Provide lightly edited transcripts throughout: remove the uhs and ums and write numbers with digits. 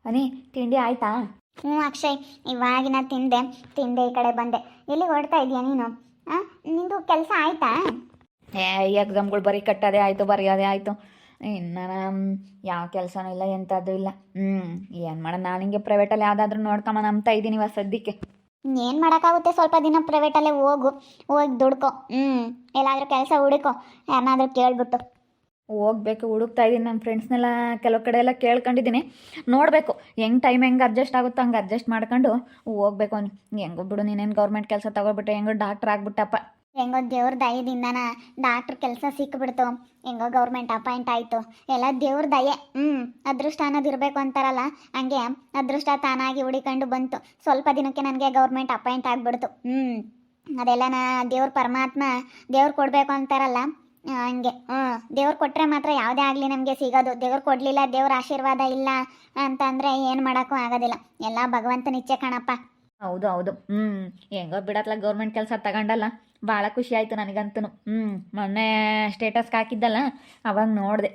ಅನಿ ತಿಂಡಿ ಆಯ್ತಾ? ಹ್ಞೂ ಅಕ್ಷಯ್, ಇವಾಗಿನ ತಿಂದೆ ಈ ಕಡೆ ಬಂದೆ. ಎಲ್ಲಿಗೆ ಹೊರಡ್ತಾ ಇದೀಯ ನೀನು? ನಿಂದು ಕೆಲಸ ಆಯ್ತಾ? ಎಕ್ಸಾಮ್ಗಳು ಬರೀ ಕಟ್ಟೋದೇ ಆಯಿತು, ಬರೆಯೋದೇ ಆಯಿತು. ಇನ್ನು ಯಾವ ಕೆಲಸನೂ ಇಲ್ಲ, ಎಂಥದ್ದು ಇಲ್ಲ. ಏನು ಮಾಡೋಣ, ನಾನು ಹಿಂಗೆ ಪ್ರೈವೇಟಲ್ಲಿ ಯಾವುದಾದ್ರೂ ನೋಡ್ಕೊಂಬ ನಂಬ್ತಾ ಇದ್ದೀನಿ ಇವಾಗ ಸದ್ಯಕ್ಕೆ. ಏನು ಮಾಡೋಕ್ಕಾಗುತ್ತೆ, ಸ್ವಲ್ಪ ದಿನ ಪ್ರೈವೇಟಲ್ಲೇ ಹೋಗಿ ದುಡ್ಕೊ. ಎಲ್ಲಾದರೂ ಕೆಲಸ ಹುಡುಕೋ, ಯಾರನ್ನಾದ್ರೂ ಕೇಳ್ಬಿಟ್ಟು. ಹೋಗ್ಬೇಕು, ಹುಡುಕ್ತಾ ಇದ್ದೀನಿ. ನನ್ನ ಫ್ರೆಂಡ್ಸ್ನೆಲ್ಲ ಕೆಲವು ಕಡೆ ಎಲ್ಲ ಕೇಳ್ಕೊಂಡಿದ್ದೀನಿ. ನೋಡಬೇಕು ಹೆಂಗೆ ಅಡ್ಜಸ್ಟ್ ಆಗುತ್ತೋ ಹಂಗೆ ಅಡ್ಜಸ್ಟ್ ಮಾಡ್ಕೊಂಡು ಹೋಗ್ಬೇಕು. ಹೆಂಗೋ ಬಿಡು, ನೀನೇನು ಗೌರ್ಮೆಂಟ್ ಕೆಲಸ ತಗೊಬಿಟ್ಟೆ, ಹೆಂಗೋ ಡಾಕ್ಟ್ರ್ ಆಗ್ಬಿಟ್ಟಪ್ಪ. ಹೆಂಗೋ ದೇವ್ರ ದಯದಿಂದನ ಡಾಕ್ಟ್ರ್ ಕೆಲಸ ಸಿಕ್ಬಿಡ್ತು, ಹೆಂಗೋ ಗೌರ್ಮೆಂಟ್ ಅಪಾಯಿಂಟ್ ಆಯಿತು. ಎಲ್ಲ ದೇವ್ರ ದಯೆ. ಅದೃಷ್ಟ ಅನ್ನೋದು ಇರಬೇಕು ಅಂತಾರಲ್ಲ, ಹಂಗೆ ಅದೃಷ್ಟ ತಾನಾಗಿ ಹುಡಿಕೊಂಡು ಬಂತು. ಸ್ವಲ್ಪ ದಿನಕ್ಕೆ ನನಗೆ ಗೌರ್ಮೆಂಟ್ ಅಪಾಯಿಂಟ್ ಆಗಿಬಿಡ್ತು. ಅದೆಲ್ಲ ದೇವ್ರ ಪರಮಾತ್ಮ ದೇವ್ರು ಕೊಡಬೇಕು ಅಂತಾರಲ್ಲ, ಹಂಗೆ. ದೇವ್ರು ಕೊಟ್ಟರೆ ಮಾತ್ರ ಯಾವುದೇ ಆಗಲಿ ನಮಗೆ ಸಿಗೋದು. ದೇವ್ರು ಕೊಡಲಿಲ್ಲ, ದೇವ್ರ ಆಶೀರ್ವಾದ ಇಲ್ಲ ಅಂತಂದರೆ ಏನು ಮಾಡೋಕ್ಕೂ ಆಗೋದಿಲ್ಲ. ಎಲ್ಲ ಭಗವಂತನ ಇಚ್ಛೆ ಕಣಪ್ಪ. ಹೌದು. ಹೆಂಗೋ ಬಿಡತ್ಲ, ಗೌರ್ಮೆಂಟ್ ಕೆಲಸ ತಗೊಂಡಲ್ಲ, ಭಾಳ ಖುಷಿ ಆಯಿತು ನನಗಂತೂ. ಮೊನ್ನೆ ಸ್ಟೇಟಸ್ಗೆ ಹಾಕಿದ್ದಲ್ಲ, ಅವಾಗ ನೋಡಿದೆ.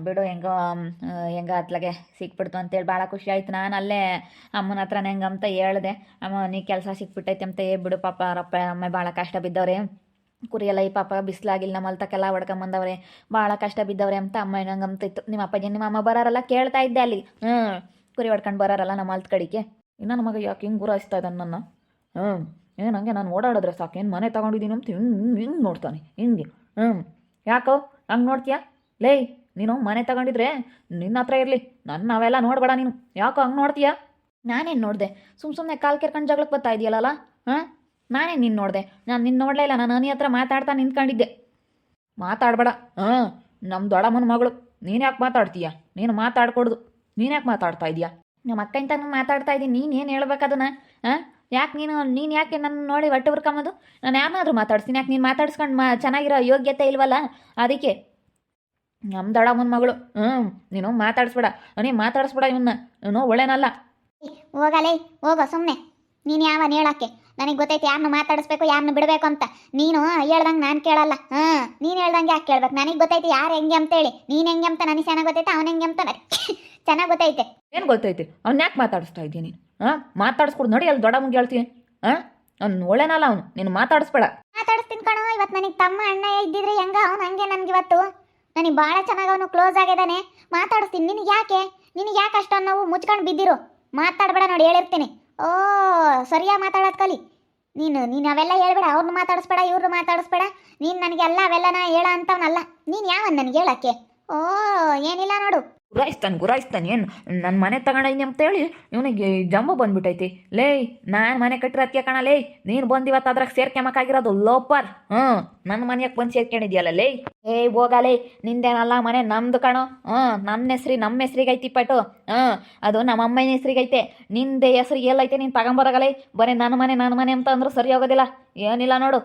ಬಿಡು, ಹೆಂಗೋ ಅತ್ಲಾಗೆ ಸಿಕ್ಬಿಡ್ತು ಅಂತೇಳಿ ಭಾಳ ಖುಷಿ ಆಯಿತು. ನಾನು ಅಲ್ಲೇ ಅಮ್ಮನ ಹತ್ರನೇ ಹೆಂಗಂತ ಹೇಳಿದೆ. ಅಮ್ಮ ನೀ ಕೆಲಸ ಸಿಕ್ಬಿಟ್ಟೈತೆ ಅಂತ. ಬಿಡು ಪಾಪ, ಅವರಪ್ಪ ಅಮ್ಮ ಭಾಳ ಕಷ್ಟ ಬಿದ್ದವ್ರೆ, ಕುರಿಯಲ್ಲ ಈ ಪಾಪ ಬಿಸಿಲಾಗಿಲ್ಲ, ನಮ್ಮ ಹೊಲ್ತಕ್ಕೆಲ್ಲ ಹೊಡ್ಕೊಂಬಂದವ್ರೆ, ಭಾಳ ಕಷ್ಟ ಬಿದ್ದವ್ರೆ ಅಂತ ಅಮ್ಮ ಏನಂಗಂತಿತ್ತು. ನಿಮ್ಮ ಅಪ್ಪಾಜಿ ನಿಮ್ಮ ಅಮ್ಮ ಬರೋರಲ್ಲ ಕೇಳ್ತಾ ಇದ್ದೆ ಅಲ್ಲಿ. ಕುರಿ ಹೊಡ್ಕೊಂಡು ಬರೋರಲ್ಲ ನಮ್ಮ ಹೊಲ್ತ ಕಡೆಗೆ. ಇನ್ನು ನಮಗೆ ಯಾಕೆ ಹಿಂಗೆ ಗುರಾಯಿಸ್ತಾ ಇದ್ದಾನೆ ನನ್ನ? ಏನಂಗೆ ನಾನು ಓಡಾಡಿದ್ರೆ ಸಾಕು, ಏನು ಮನೆ ತೊಗೊಂಡಿದ್ದೀನಿ ಅಂತ ಹಿಂಗೆ ನೋಡ್ತಾನೆ, ಹಿಂಗೆ. ಯಾಕೋ ಹಂಗೆ ನೋಡ್ತೀಯಾ? ಲೇ, ನೀನು ಮನೆ ತಗೊಂಡಿದ್ರೆ ನಿನ್ನ ಹತ್ರ ಇರಲಿ, ನಾವೆಲ್ಲ ನೋಡಬೇಡ ನೀನು. ಯಾಕೋ ಹಂಗೆ ನೋಡ್ತೀಯಾ? ನಾನೇನು ನೋಡಿದೆ? ಸುಮ್ಮನೆ ಕಾಲು ಕೆರ್ಕೊಂಡು ಜಗಳಕ್ಕೆ ಬರ್ತಾ ಇದೆಯಲ್ಲ. ನಾನೇನು ನಿನ್ನ ನೋಡಿದೆ? ನಾನು ನಿನ್ನ ನೋಡಲೇ ಇಲ್ಲ. ನಾನು ನೀ ಹತ್ರ ಮಾತಾಡ್ತಾ ನಿಂತ್ಕೊಂಡಿದ್ದೆ. ಮಾತಾಡಬೇಡ. ನಮ್ಮ ದೊಡ್ಡಮ್ಮನ ಮಗಳು, ನೀನು ಯಾಕೆ ಮಾತಾಡ್ತೀಯ? ನೀನು ಮಾತಾಡ್ಕೊಡ್ದು. ನೀನು ಯಾಕೆ ಮಾತಾಡ್ತಾ ಇದೀಯಾ? ನಮ್ಮ ಅಕ್ಕ ಇಂತ ಮಾತಾಡ್ತಾ ಇದ್ದೀನಿ, ನೀನು ಏನು ಹೇಳ್ಬೇಕದನ್ನ? ಯಾಕೆ ನೀನು ಯಾಕೆ ನನ್ನ ನೋಡಿ ಹೊಟ್ಟೆ ಹುರ್ಕೊಂಬೋದು? ನಾನು ಯಾರನ್ನಾದ್ರೂ ಮಾತಾಡ್ತೀನಿ, ಯಾಕೆ ನೀನು ಮಾತಾಡ್ಸ್ಕೊಂಡು ಚೆನ್ನಾಗಿರೋ ಯೋಗ್ಯತೆ ಇಲ್ವಲ್ಲ, ಅದಕ್ಕೆ. ನಮ್ಮ ದೊಡ್ಡಮ್ಮನ ಮಗಳು, ನೀನು ಮಾತಾಡಿಸ್ಬೇಡ, ಮಾತಾಡಿಸ್ಬೇಡ ಇವನ್ನ, ಇವನು ಒಳ್ಳೆನಲ್ಲ. ಹೋಗಲೇ, ಹೋಗೋ ಸುಮ್ಮನೆ. ನೀನು ಯಾವನು ಹೇಳಕ್ಕೆ? ನನಗೆ ಗೊತ್ತೈತೆ ಯಾರನ್ನ ಮಾತಾಡಿಸ್ಬೇಕು, ಯಾರನ್ನ ಬಿಡಬೇಕು ಅಂತ. ನೀನು ಹೇಳ್ದಂಗೆ ನಾನು ಕೇಳಲ್ಲ. ನೀನು ಹೇಳ್ದಂಗೆ ಯಾಕೆ ಕೇಳ್ಬೇಕು? ನನಗೆ ಗೊತ್ತೈತೆ ಯಾರು ಹೆಂಗೆ ಅಂತೇಳಿ. ನೀನು ಹೆಂಗೆ ಅಂತ ನನಗೆ ಚೆನ್ನಾಗಿ ಗೊತ್ತೈತೆ, ಅವನು ಹೆಂಗೆ ಅಂತ ಚೆನ್ನಾಗಿ ಗೊತ್ತೈತೆ. ಏನು ಗೊತ್ತೈತೆ? ಅವ್ನು ಯಾಕೆ ಮಾತಾಡಿಸ್ತಾ ಇದ್ದೀನಿ? ಮಾತಾಡಿಸ್ಕೊಡು ನೋಡಿ, ಅಲ್ಲಿ ದೊಡ್ಡಮ್ಮಗೆ ಹೇಳ್ತೀನಿ. ಅವ್ನು ಒಳ್ಳೆನಲ್ಲ, ಅವನು. ನೀನು ಮಾತಾಡಿಸ್ಬೇಡ. ಮಾತಾಡಿಸ್ತೀನಿ ಕಣೋ. ಇವತ್ತು ನನಗೆ ತಮ್ಮ ಅಣ್ಣ ಇದ್ದಿದ್ರೆ ಹೆಂಗ, ಅವನು ಹಂಗೆ ನನಗೆ ಇವತ್ತು ನನಗೆ ಭಾಳ ಚೆನ್ನಾಗಿ ಅವನು ಕ್ಲೋಸ್ ಆಗಿದ್ದಾನೆ. ಮಾತಾಡಿಸ್ತೀನಿ. ನಿನಗೆ ಯಾಕೆ ಅಷ್ಟೊಂದು ನಾವು ಮುಚ್ಕೊಂಡು ಬಿದ್ದಿರು? ಮಾತಾಡಬೇಡ ನೋಡಿ, ಹೇಳಿರ್ತೀನಿ. ಸರಿಯಾಗಿ ಮಾತಾಡೋದು ಕಲಿ ನೀನು ಅವೆಲ್ಲ ಹೇಳ್ಬೇಡ. ಅವ್ರನ್ನ ಮಾತಾಡಿಸ್ಬೇಡ, ಇವ್ರನ್ನ ಮಾತಾಡಿಸ್ಬೇಡ. ನೀನು ನನಗೆಲ್ಲ ಅವೆಲ್ಲನ ಹೇಳ ಅಂತವನಲ್ಲ. ನೀನು ಯಾವನ್ ನನಗೆ ಹೇಳಕ್ಕೆ? ಏನಿಲ್ಲ ನೋಡು. ಗುರಾಯಿಸ್ತಾನೆ ಏನು ನನ್ನ ಮನೆ ತಗೊಂಡಿನಿ ಅಂತೇಳಿ ಇವನಿಗೆ ಜಂಬು ಬಂದ್ಬಿಟ್ಟೈತಿ. ಲೇ, ನಾನು ಮನೆ ಕಟ್ಟಿರೋದಕ್ಕೆ ಕಣ. ಲೇ, ನೀನು ಬಂದಿವತ್ತು ಅದ್ರಾಗ ಸೇರ್ಕೊಂಬಕ್ಕಾಗಿರೋದು ಲೋಪರ್. ನನ್ನ ಮನೆಯಾಗ ಬಂದು ಸೇರ್ಕೊಂಡಿದ್ಯಲ್ಲ. ಲೇ, ಹೋಗಲೇ, ನಿಂದೇನಲ್ಲ ಮನೆ, ನಮ್ದು ಕಣೋ. ನಮ್ಮ ಹೆಸ್ರಿಗೆ ಐತಿ ಪಟ್ಟು. ಅದು ನಮ್ಮ ಅಮ್ಮನ ಹೆಸ್ರಿಗೈತೆ. ನಿಂದೆ ಹೆಸ್ರು ಎಲ್ಲೈತೆ, ನೀನು ತಗೊಂಬರಾಗಲೇ. ಬರೀ ನನ್ನ ಮನೆ ಅಂತ ಅಂದ್ರೆ ಸರಿ ಹೋಗೋದಿಲ್ಲ. ಏನಿಲ್ಲ ನೋಡು.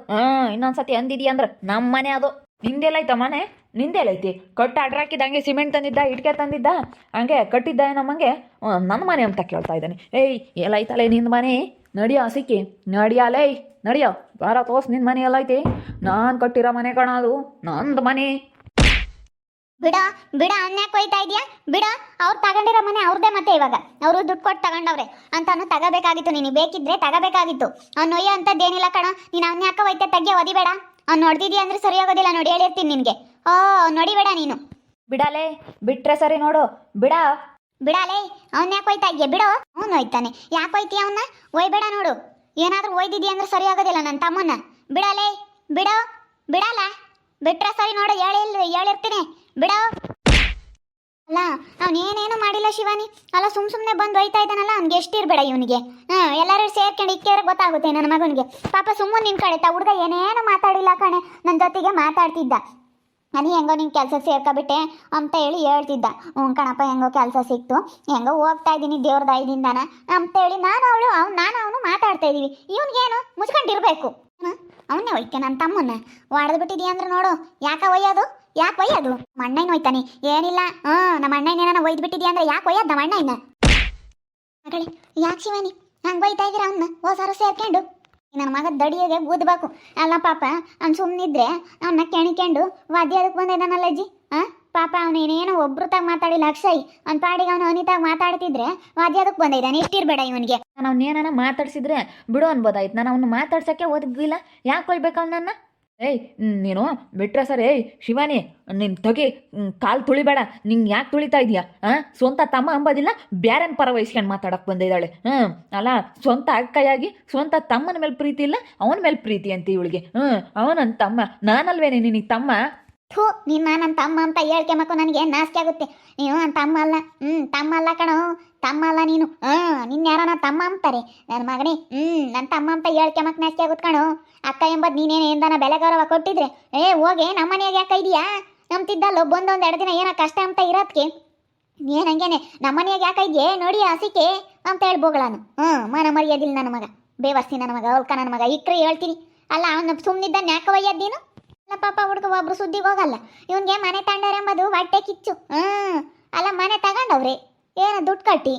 ಇನ್ನೊಂದ್ಸತಿ ಅಂದಿದ್ದೀಯ ಅಂದ್ರೆ ನಮ್ಮ ಮನೆ ಅದು. ನಿಂದೆಲ್ಲೈತ ಮನೆ? ನಿಂದೆಲ್ಲೈತಿ? ಕಟ್ಟು ಅಡ್ರಾಕಿದ್ದ, ಹಂಗೆ ಸಿಮೆಂಟ್ ತಂದಿದ್ದ, ಇಟ್ಕೆ ತಂದಿದ್ದ, ಹಂಗೆ ಕಟ್ಟಿದ್ದ ನಮ್ಮಂಗೆ. ನನ್ನ ಮನೆ ಅಂತ ಕೇಳ್ತಾ ಇದ್ದಾನೆ. ಎಲ್ಲೈತಲೇ ನಿಂದು ಮನೆ? ನಡಿಯೋ ಸಿಕ್ಕಿ, ನಡಿಯಲೇ, ನಡಿಯೋ ಬಾರ ತೋರ್ಸ್ ನಿನ್ನ ಮನೆ ಎಲ್ಲೈತಿ. ನಾನು ಕಟ್ಟಿರೋ ಮನೆ ಕಣ ಅದು, ನಂದು ಮನೆ. ಬಿಡ ಅನ್ಯಾಕೆ ಹೋಯ್ತಾ ಇದೆಯಾ? ಬಿಡ. ಅವ್ರು ತಗೊಂಡಿರೋ ಮನೆ ಅವ್ರದ್ದೇ. ಮತ್ತೆ ಇವಾಗ ಅವರು ದುಡ್ಡು ಕೊಟ್ಟು ತಗೊಂಡವ್ರೆ ಅಂತಾನು ತಗೋಬೇಕಾಗಿತ್ತು. ನೀನು ಬೇಕಿದ್ರೆ ತಗೋಬೇಕಾಗಿತ್ತು. ಅವ್ನು ಒಯ್ಯೋ ಅಂಥದ್ದೇನಿಲ್ಲ ಕಣ. ನೀನು ಅನ್ಯಾಕ ಹೋಯ್ತೆ? ತೆಗ್ಗೆ ಒದಿಬೇಡ. ಅವ್ನು ನೋಡ್ದಿದ್ಯಾ ಅಂದ್ರೆ ಸರಿ ಹೋಗೋದಿಲ್ಲ ನೋಡಿ, ಹೇಳಿರ್ತೀನಿ ನಿನಗೆ. ನೋಡಿಬೇಡ ನೀನು. ಬಿಡಲೇ, ಬಿಟ್ರೆ ಸರಿ ನೋಡು. ಬಿಡಲೇ, ಅವ್ನು ಯಾಕೆ ಹೋಯ್ತಾ ಇದೆಯಾ? ಬಿಡೋ. ಅವ್ನು ಹೋಯ್ತಾನೆ. ಯಾಕೆ ಹೋಯ್ತೀಯ ಅವನ್ನ? ಒಯ್ಬೇಡ ನೋಡು. ಏನಾದರೂ ಒಯ್ದಿದ್ಯಾ ಅಂದ್ರೆ ಸರಿ ಆಗೋದಿಲ್ಲ ನನ್ನ ತಮ್ಮನ್ನ. ಬಿಡಲೇ, ಬಿಡಲ್ಲ. ಬಿಟ್ರೆ ಸರಿ ನೋಡು, ಹೇಳಿರ್ತೀನಿ. ಬಿಡೋ. ಅಲ್ಲ, ಅವನೇನೇನು ಮಾಡಿಲ್ಲ ಶಿವಾನಿ. ಅಲ್ಲ, ಸುಮ್ಮನೆ ಬಂದು ಒಯ್ತಾ ಇದ್ದಾನಲ್ಲ, ಅವ್ನಿಗೆ ಎಷ್ಟಿರಬೇಡ ಇವನಿಗೆ. ಎಲ್ಲರೂ ಸೇರ್ಕೊಂಡು ಇಕ್ಕಿದ್ರೆ ಗೊತ್ತಾಗುತ್ತೆ ನನ್ನ ಮಗನಿಗೆ. ಪಾಪ ಸುಮ್ಮನೆ ನಿನ್ನ ಕಡೆ ಹುಡುಗ ಏನೇನು ಮಾತಾಡಿಲ್ಲ ಕಣೆ, ನನ್ನ ಜೊತೆಗೆ ಮಾತಾಡ್ತಿದ್ದ. ನಾನು ಹೆಂಗೋ ನಿನ್ನ ಕೆಲಸ ಸೇರ್ಕೊಬಿಟ್ಟೆ ಅಂತ ಹೇಳಿ ಹೇಳ್ತಿದ್ದ. ಕಣಪ್ಪ, ಹೆಂಗೋ ಕೆಲಸ ಸಿಕ್ತು, ಹೆಂಗೋ ಹೋಗ್ತಾ ಇದ್ದೀನಿ ದೇವ್ರ ದಯದಿಂದನ ಅಂತೇಳಿ ನಾನು ಅವನು ಮಾತಾಡ್ತಾ ಇದ್ದೀವಿ. ಇವನಿಗೇನು ಮುಚ್ಕೊಂಡಿರ್ಬೇಕು. ಅವನ್ನೇ ಒಯ್ಕೆ ನನ್ನ ತಮ್ಮನ್ನ ಹೊಡೆದು ಬಿಟ್ಟಿದೀಯ ಅಂದ್ರೆ ನೋಡು. ಯಾಕೆ ಒಯ್ಯೋದು? ನಮ್ಮ ಅಣ್ಣನ ಒಯ್ತಾನೆ. ಏನಿಲ್ಲ, ನಮ್ಮ ಅಣ್ಣನೇನ ಒಯ್ದು ಬಿಟ್ಟಿದೀಯ ಅಂದ್ರೆ ಯಾಕೆ ಒಯ್ಯೋದು ನಮ್ಮ ಅಣ್ಣನ? ಮಗಳೇ, ಯಾಕೆ ಶಿವಾನಿ ಹಂಗೆ ಒಯ್ತಾ ಇದ್ದೀರ ಅವನ್ನ? ಹೋಸಾರು ಸೇರ್ಕೊಂಡು ನನ್ನ ಮಗ ದಡಿಯಾಗೆ ಊದಬೇಕು. ಅಲ್ಲ ಪಾಪ, ಅವ್ನು ಸುಮ್ಮನಿದ್ರೆ ಅವನ್ನ ಕೆಣಿಕೊಂಡು ವಾದ್ಯ ಅದಕ್ಕೆ ಬಂದಿದ್ದಾನಲ್ಲ ಅಜ್ಜಿ. ಪಾಪ ಅವನೇನೇನೋ ಒಬ್ರತಾಗ ಮಾತಾಡಿಲ್ಲ ಅಕ್ಷಯ್ ಅವ್ನ ಪಾಡಿಗೆ ಅವನು ಅನಿತಾಗ ಮಾತಾಡ್ತಿದ್ರೆ ವಾದ್ಯದಕ್ಕೆ ಬಂದಿದ್ದಾನೆ ಇಷ್ಟಿರ್ಬೇಡ ಇವನಿಗೆ. ನಾನು ಅವ್ನೇನ ಮಾತಾಡ್ಸಿದ್ರೆ ಬಿಡು ಅನ್ಬೋದಾಯ್ತು. ನಾನು ಅವ್ನು ಮಾತಾಡ್ಸೋಕ್ಕೆ ಓದಿಲ್ಲ. ಯಾಕೆ ಕೊಯ್ಬೇಕು ಅವನನ್ನ? ಏಯ್ ನೀನು ಬಿಟ್ರೆ ಸರ್. ಏಯ್ ಶಿವಾನಿ, ನಿನ್ನ ತಗಿ ಕಾಲು ತುಳಿಬೇಡ. ನಿಂಗೆ ಯಾಕೆ ತುಳಿತಾ ಇದೆಯಾ? ಸ್ವಂತ ತಮ್ಮ ಅಂಬೋದಿಲ್ಲ, ಬ್ಯಾರನ್ ಪರ ವಹಿಸ್ಕೊಂಡು ಮಾತಾಡಕ್ಕೆ ಬಂದಿದ್ದಾಳೆ. ಅಲ್ಲ, ಸ್ವಂತ ಅಕ್ಕಯಾಗಿ ಸ್ವಂತ ತಮ್ಮನ ಮೇಲೆ ಪ್ರೀತಿ ಇಲ್ಲ, ಅವನ ಮೇಲೆ ಪ್ರೀತಿ ಅಂತ ಇವಳಿಗೆ. ಅವನನ್ನ ತಮ್ಮ, ನಾನಲ್ವೇನೆ ನಿನಗೆ ತಮ್ಮ? ಥೂ, ನಿನ್ನ ನನ್ನ ತಮ್ಮ ಅಂತ ಹೇಳ್ಕೆಮಕ್ಕು ನನಗೆ ನಾಚಿಕೆ ಆಗುತ್ತೆ. ನೀನು ನನ್ನ ತಮ್ಮ ಅಲ್ಲ. ತಮ್ಮ ಅಲ್ಲ ಕಣೋ, ತಮ್ಮ ಅಲ್ಲ ನೀನು. ನಿನ್ನ ಯಾರನ ತಮ್ಮ ಅಂತಾರೆ ನನ್ನ ಮಗನೇ. ನನ್ನ ತಮ್ಮ ಅಂತ ಹೇಳ್ಕೆಮಕ್ ನಾಚಿಕೆ ಆಗುತ್ತೆ ಕಣೋ. ಅಕ್ಕ ಎಂಬುದು ನೀನೇನು ಎಂದನ ಬೆಲೆ ಗೌರವ ಕೊಟ್ಟಿದ್ರೆ ಹೋಗಿ ನಮ್ಮ ಮನೆಯಾಗ ಯಾಕೆ ಇದೆಯಾ ನಂಬ್ತಿದ್ದಲ್ಲೋ. ಬಂದೊಂದು 2 ದಿನ ಏನೋ ಕಷ್ಟ ಅಂತ ಇರೋದಕ್ಕೆ ಏನು ಹಂಗೇನೆ ನಮ್ಮ ಮನೆಯಾಗ ಯಾಕೆ ಇದೆಯೇ ನೋಡಿ ಹಸಿಕೆ ಅಂತ ಹೇಳ್ಬೋಗಳಾನು. ಮನ ಮರ್ಯಾದಿಲ್ಲ ನನ್ನ ಮಗ, ಬೇವರ್ಸಿ ನನ್ನ ಮಗ, ಅವಲ್ಕ ನನ್ನ ಮಗ. ಇಕ್ರೆ ಹೇಳ್ತೀನಿ. ಅಲ್ಲ ಅವನು ಸುಮ್ಮನಿದ್ದಾನೆ ಯಾಕೆ ಒಯ್ಯದ್ ನೀನು? ಅಲ್ಲ ಪಾಪ ಹುಡುಗ ಒಬ್ರು ಸುದ್ದಿಗೆ ಹೋಗಲ್ಲ. ಇವನ್ಗೆ ಮನೆ ತಂಡರೆಂಬುದು ಹೊಟ್ಟೆ ಕಿಚ್ಚು. ಅಲ್ಲ ಮನೆ ತಗೊಂಡವ್ರೆ ಏನು ದುಡ್ಡು ಕಟ್ಟಿ.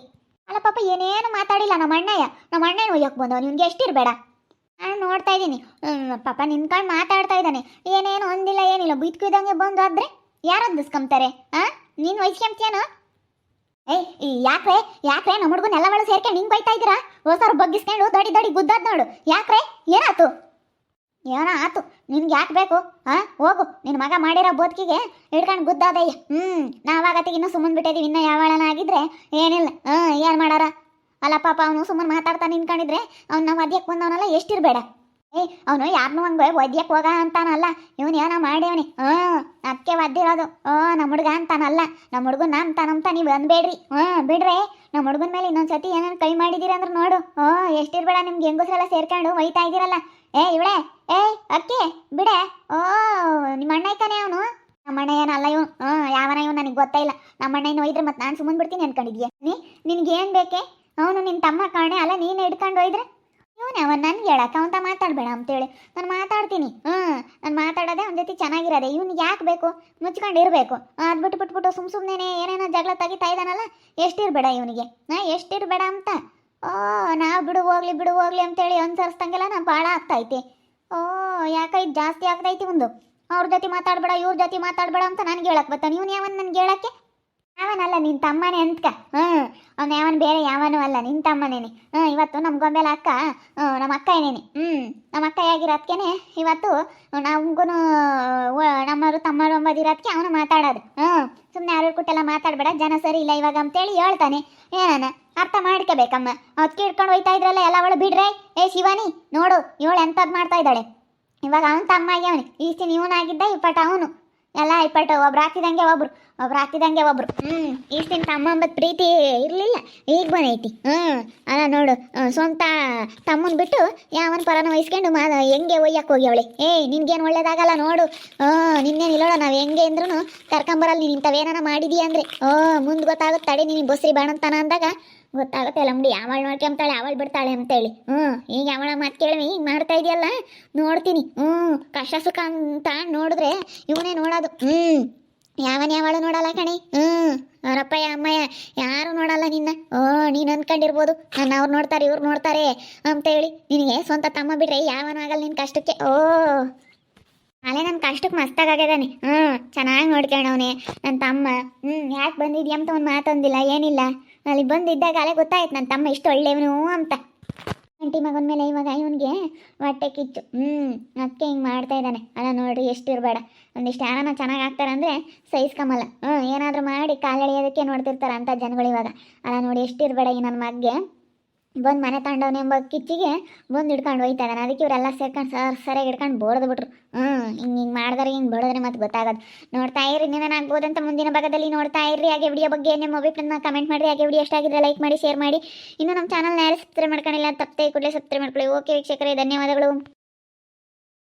ಅಲ್ಲ ಪಾಪ ಏನೇನು ಮಾತಾಡಿಲ್ಲ ನಮ್ಮ ಅಣ್ಣಯ್ಯ ಒಯ್ಯಕ್ಕೆ ಬಂದವ. ನಿನ್ಗೆ ಎಷ್ಟಿರಬೇಡ. ನಾನು ನೋಡ್ತಾ ಇದ್ದೀನಿ ಪಾಪ ನಿನ್ಕೊಂಡು ಮಾತಾಡ್ತಾ ಇದ್ದಾನೆ. ಏನೇನು ಒಂದಿಲ್ಲ ಏನಿಲ್ಲ ಬಿತ್ಕಿದಂಗೆ ಬಂದು ಆದ್ರೆ ಯಾರು ದಿಸ್ಕೊಂತಾರೆ? ನೀನು ವಹಿಸ್ಕೊಂತೀಯನೋ? ಯಾಕ್ರೆ ನಮ್ಮ ಹುಡುಗನ ಎಲ್ಲ ಒಳಗೆ ಸೇರ್ಕೊಂಡು ಹಿಂಗೆ ಬೈತಾ ಇದ್ದೀರಾ? ಹೊಸರು ಬಗ್ಗಿಸ್ಕೊಂಡು ದಡಿ ಗುದ್ದಾದ್ ನೋಡು. ಯಾಕ್ರೆ ಏನಾಯ್ತು? ಏನೋ ಆತು, ನಿನ್ಗೆ ಯಾಕೆ ಬೇಕು? ಹೋಗು, ನಿನ್ನ ಮಗ ಮಾಡಿರೋ ಬೋದ್ಕಿಗೆ ಹಿಡ್ಕೊಂಡು ಗುದ್ದಾದಯ್ಯ. ನಾವಾಗತ್ತಿಗೆ ಇನ್ನೂ ಸುಮ್ಮನೆ ಬಿಟ್ಟಿದ್ದೀವಿ. ಇನ್ನೂ ಯಾವಳನ ಆಗಿದ್ರೆ ಏನಿಲ್ಲ. ಏನು ಮಾಡಾರ? ಅಲ್ಲ ಪಾಪ ಅವನು ಸುಮ್ಮನೆ ಮಾತಾಡ್ತಾ ನಿಂತ್ಕೊಂಡಿದ್ರೆ ಅವ್ನು ನಾವು ಒದ್ಯಕ್ಕೆ ಬಂದವನಲ್ಲ, ಎಷ್ಟಿರಬೇಡ. ಅವನು ಯಾರನ್ನೂ ಹಂಗೆ ಒದ್ಯಕ್ಕೆ ಹೋಗ ಅಂತಾನಲ್ಲ, ಇವನು ಏನೋ ಮಾಡ್ಯವನಿ. ಅದಕ್ಕೆ ಒದ್ದಿರೋದು. ನಮ್ಮ ಹುಡುಗ ಅಂತಾನಲ್ಲ, ನಮ್ಮ ಹುಡುಗನ ಅಂತಾನಂತ ನೀವು ಅಂದ್ಬೇಡ್ರಿ. ಬಿಡ್ರೆ ನಮ್ಮ ಹುಡುಗನ ಮೇಲೆ ಇನ್ನೊಂದ್ಸತಿ ಏನೇನು ಕೈ ಮಾಡಿದ್ದೀರಿ ಅಂದ್ರೆ ನೋಡು. ಎಷ್ಟಿರ್ಬೇಡ. ನಿಮ್ಗೆ ಹೆಂಗಸರೆಲ್ಲ ಸೇರ್ಕೊಂಡು ಒಯ್ತಾ ಇದ್ದೀರಲ್ಲ. ಇವಳೆ ಅಕ್ಕಿ ಬಿಡೆ. ನಿಮ್ಮ ಅಣ್ಣ ಐತಾನೆ ಅವನು. ನಮ್ಮ ಅಣ್ಣ ಏನಲ್ಲ ಇವನು. ಯಾವನ ಇವನು ನನಗೆ ಗೊತ್ತೇ ಇಲ್ಲ. ನಮ್ಮ ಅಣ್ಣ ಇನ್ನು ಒಯ್ದ್ರೆ ಮತ್ತೆ ನಾನು ಸುಮ್ಮನೆ ಬಿಡ್ತೀನಿ ಅನ್ಕೊಂಡಿದ್ಯಾ? ನಿನಗೇನು ಬೇಕೆ? ಅವನು ನಿನ್ನ ತಮ್ಮ ಕಾಣೆ ಅಲ್ಲ, ನೀನು ಹಿಡ್ಕೊಂಡು ಒಯ್ದ್ರೆ ಇವನು ಅವನು ನನ್ಗೆ ಹೇಳಕ್ಕ ಅವಂತ ಮಾತಾಡಬೇಡ ಅಂತೇಳಿ ನಾನು ಮಾತಾಡ್ತೀನಿ. ನಾನು ಮಾತಾಡೋದೆ ಅವನ ಜೊತೆ ಚೆನ್ನಾಗಿರೋದೆ. ಇವ್ನಿಗೆ ಯಾಕೆ ಬೇಕು? ಮುಚ್ಕೊಂಡಿರ್ಬೇಕು. ಅದು ಬಿಟ್ಬಿಟ್ಟು ಸುಮ್ಮನೆ ಏನೇನೋ ಜಗಳ ತೆಗಿತಾ ಇದ್ದಾನಲ್ಲ, ಎಷ್ಟಿರಬೇಡ ಇವನಿಗೆ. ಎಷ್ಟಿರಬೇಡ ಅಂತ. ನಾವು ಬಿಡು ಹೋಗ್ಲಿ ಅಂತೇಳಿ ಅನ್ಸರಿಸ್ದಂಗೆಲ್ಲ ನಾನು ಭಾಳ ಆಗ್ತೈತಿ. ಯಾಕೈದು ಜಾಸ್ತಿ ಆಗ್ತೈತಿ. ಒಂದು ಅವ್ರ ಜೊತೆ ಮಾತಾಡಬೇಡ, ಇವ್ರ ಜೊತೆ ಮಾತಾಡಬೇಡ ಅಂತ ನನಗೆ ಹೇಳಕ್ಕೆ ಬರ್ತಾನೆ. ಇವನು ಯಾವನ್ ನನಗೆ ಹೇಳಕ್ಕೆ? ಯಾವನಲ್ಲ, ನಿನ್ನ ತಮ್ಮನೇ ಅಂತಕ. ಅವ್ನು ಯಾವನ್ ಬೇರೆ ಯಾವನೂ ಅಲ್ಲ, ನಿನ್ನ ತಮ್ಮನೇನೆ. ಇವತ್ತು ನಮ್ಮ ಗೊಂಬೆಲ ಅಕ್ಕ, ನಮ್ಮ ಅಕ್ಕ ಏನೇನೆ. ನಮ್ಮ ಅಕ್ಕ ಆಗಿರೋದಕ್ಕೇನೆ ಇವತ್ತು ನಮಗೂ ನಮ್ಮರು ತಮ್ಮರು ಅಂಬೋದಿರೋದಕ್ಕೆ ಅವನು ಮಾತಾಡೋದು. ಸುಮ್ಮನೆ ಯಾರು ಕುಟ್ಟೆಲ್ಲ ಮಾತಾಡಬೇಡ, ಜನ ಸರಿ ಇಲ್ಲ ಇವಾಗ ಅಂತೇಳಿ ಹೇಳ್ತಾನೆ. ಏನಾನ ಅರ್ಥ ಮಾಡ್ಕೋಬೇಕಮ್ಮ. ಅದಕ್ಕೆ ಇಟ್ಕೊಂಡು ಹೋಯ್ತಾ ಇದ್ರಲ್ಲ ಎಲ್ಲ ಅವಳು. ಬಿಡ್ರೆ ಶಿವಾನಿ ನೋಡು, ಇವಳು ಎಂಥದ್ದು ಮಾಡ್ತಾ ಇದ್ದಾಳೆ. ಇವಾಗ ಅವನು ತಮ್ಮ ಆಗ್ಯವನಿ. ಈಸ್ತಿನ ಇವನಾಗಿದ್ದ ಇಪ್ಪಟ ಅವನು ಎಲ್ಲ ಇಪ್ಪಟ್ಟು. ಒಬ್ರು ಹಾಕಿದಂಗೆ ಒಬ್ರು. ಈಸ್ತಿನ ತಮ್ಮ ಅಂಬತ್ತು ಪ್ರೀತಿ ಇರಲಿಲ್ಲ, ಈಗ ಬಂದೈತಿ. ಅಲ್ಲ ನೋಡು, ಸ್ವಂತ ತಮ್ಮನ ಬಿಟ್ಟು ಯಾವನ ಪರನ ವಹಿಸ್ಕೊಂಡು ಹೆಂಗೆ ಒಯ್ಯಕ್ಕೆ ಹೋಗ್ಯವಳೆ. ನಿನ್ಗೇನು ಒಳ್ಳೇದಾಗಲ್ಲ ನೋಡು. ನಿನ್ನೇನು ಇಲ್ಲೋಳ, ನಾವು ಹೆಂಗೆ ಅಂದ್ರೂ ಕರ್ಕೊಂಬರಲ್ಲ. ನೀನು ಇಂಥವೇನ ಮಾಡಿದೀಯ ಅಂದರೆ ಮುಂದೆ ಗೊತ್ತಾಗುತ್ತೆ. ತಡೆ ನಿನಗೆ ಬಸ್ರಿ ಬಾಣಂತಾನ ಅಂದಾಗ ಗೊತ್ತಾಗುತ್ತೆ. ಅಲ್ಲಂಬಡಿ ಯಾವಳು ನೋಡ್ಕೊಂತಾಳೆ, ಅವಳು ಬಿಡ್ತಾಳೆ ಅಂತೇಳಿ. ಈಗ ಅವಳ ಮಾತು ಕೇಳಿ ಈಗ ಮಾಡ್ತಾ ಇದೆಯಲ್ಲ, ನೋಡ್ತೀನಿ. ಕಷ್ಟ ಸುಖ ಅಂತ ನೋಡಿದ್ರೆ ಇವನೇ ನೋಡೋದು. ಯಾವಳು ನೋಡಲ್ಲ ಕಣಿ. ಅವರಪ್ಪಯ್ಯ ಅಮ್ಮಯ್ಯ ಯಾರು ನೋಡಲ್ಲ ನಿನ್ನ. ನೀನು ಅಂದ್ಕೊಂಡಿರ್ಬೋದು ನನ್ನ ಅವ್ರು ನೋಡ್ತಾರೆ ಇವ್ರು ನೋಡ್ತಾರೆ ಅಂತೇಳಿ. ನಿನಗೆ ಸ್ವಂತ ತಮ್ಮ ಬಿಡ್ರೆ ಯಾವನೂ ಆಗಲ್ಲ ನಿನ್ನ ಕಷ್ಟಕ್ಕೆ. ಅಲ್ಲೇ ನನ್ನ ಕಷ್ಟಕ್ಕೆ ಮಸ್ತಾಗ್ಯದಾನೆ. ಚೆನ್ನಾಗಿ ನೋಡ್ಕೊಂಡವನೆ ನನ್ನ ತಮ್ಮ. ಯಾಕೆ ಬಂದಿದ್ಯಾ ಅಂತ ಒಂದು ಮಾತೊಂದಿಲ್ಲ, ಏನಿಲ್ಲ. ಅಲ್ಲಿ ಬಂದಿದ್ದಾಗ ಅಲ್ಲೇ ಗೊತ್ತಾಯ್ತು ನನ್ನ ತಮ್ಮ ಇಷ್ಟು ಒಳ್ಳೆಯವನು ಅಂತ. ಆಂಟಿ ಮಗನ ಮೇಲೆ ಇವಾಗ ಇವನಿಗೆ ಹೊಟ್ಟೆ ಕಿಚ್ಚು. ಅದಕ್ಕೆ ಹಿಂಗೆ ಮಾಡ್ತಾ ಇದ್ದಾನೆ. ಅಲ್ಲ ನೋಡ್ರಿ, ಎಷ್ಟಿರಬೇಡ. ಒಂದಿಷ್ಟು ಯಾರನ್ನ ಚೆನ್ನಾಗಿ ಆಗ್ತಾರೆ ಅಂದರೆ ಸಹಿಸ್ಕೊಂಬಲ್ಲ. ಏನಾದರೂ ಮಾಡಿ ಕಾಲೆಳೆಯೋದಕ್ಕೆ ನೋಡ್ತಿರ್ತಾರೆ ಅಂಥ ಜನಗಳು ಇವಾಗ. ಅಲ್ಲ ನೋಡಿ, ಎಷ್ಟಿರಬೇಡ. ಈ ನನ್ನ ಮಗ್ಗೆ ಬಂದು ಮನೆ ತಗೊಂಡವನು ಎಂಬ ಕಿಚ್ಚಿಗೆ ಬಂದು ಹಿಡ್ಕೊಂಡು ಹೋಯ್ತಾ ಇದ್ದಾನೆ. ಅದಕ್ಕೆ ಇವರೆಲ್ಲ ಸೇರ್ಕೊಂಡು ಸರಿಯಾಗಿ ಹಿಡ್ಕೊಂಡು ಬೋಡ್ದು ಬಿಟ್ರು. ಹಿಂಗೆ ಮಾಡಿದ್ರೆ ಹಿಂಗೆ ಬಡಿದ್ರೆ ಮತ್ತೆ ಗೊತ್ತಾಗೋದು. ನೋಡ್ತಾ ಇರಿ, ಆಗ್ಬೋದಂತ ಮುಂದಿನ ಭಾಗದಲ್ಲಿ ನೋಡ್ತಾ ಇರ್ರಿ. ಹಾಗೆ ವಿಡಿಯೋ ಬಗ್ಗೆ ನಿಮ್ಮ ಅಭಿಪ್ರಾಯನ ಕಮೆಂಟ್ ಮಾಡಿರಿ. ಹಾಗೆ ವಿಡಿಯೋ ಎಷ್ಟಾಗಿದ್ರೆ ಲೈಕ್ ಮಾಡಿ, ಶೇರ್ ಮಾಡಿ. ಇನ್ನು ನಮ್ಮ ಚಾನಲ್ನ ಯಾರು ಸಬ್ಸ್ಕ್ರೈಬ್ ಮಾಡ್ಕೊಂಡಿಲ್ಲ ತಪ್ಪದೆ ಕೂಡಲೇ ಸಬ್ಸ್ಕ್ರೈಬ್ ಮಾಡ್ಕೊಳ್ಳಿ. ಓಕೆ ವೀಕ್ಷಕರೇ, ಧನ್ಯವಾದಗಳು.